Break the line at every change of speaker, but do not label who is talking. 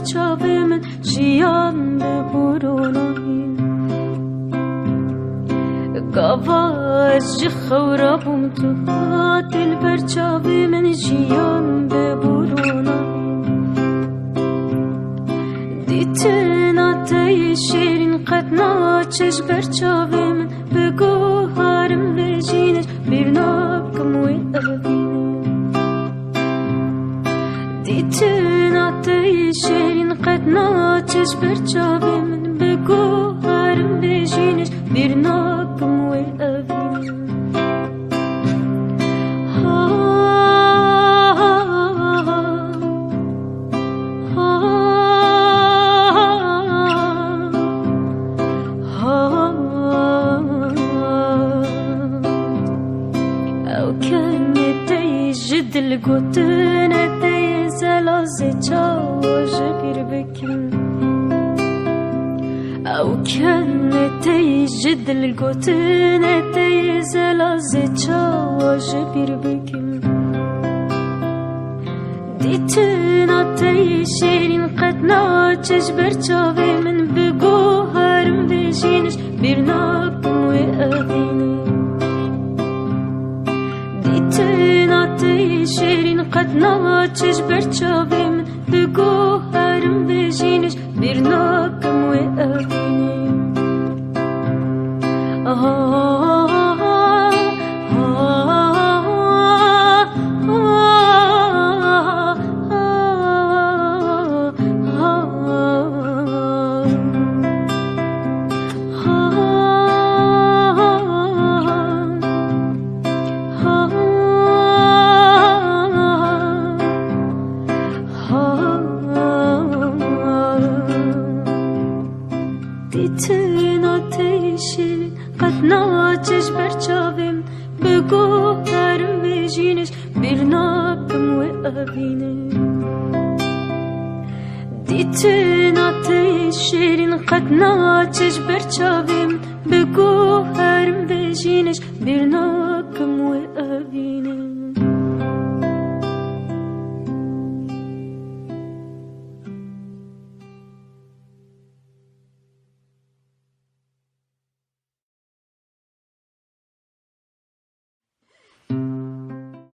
برچاوی من جیان ببروناهین گاواز جی خورابم تو دل برچاوی من جیان ببروناهین دیتن آتای شیرین قد ناچش برچاوی من بگو هارم بجینش بیرناکم و اوینه دیتن آتای شیرین قد ناچش برچاوی من بگو هارم بجینش بیرناکم و اوینه دل گوتن تی زلازه چاوش بیر بکن او کن تی جدل گوتن تی زلازه چاوش بیر بکن دیتن آتی شیرین قد ناچش برچاوی من بگو هرم بجینش بیر ناکم و اوینه دیتن آتی شیرین قد ناچش برچاوی من بگو هرم بجینش بیر ناکم و اوینه دیتن آتی شیرین قد ناچش برچاوی من بگو هرم بجینش بیر ناکم و اوینه دیتن آتی شیرین قد ناچش برچاوی من بگو هرم بجینش بیر ناکم و اوینه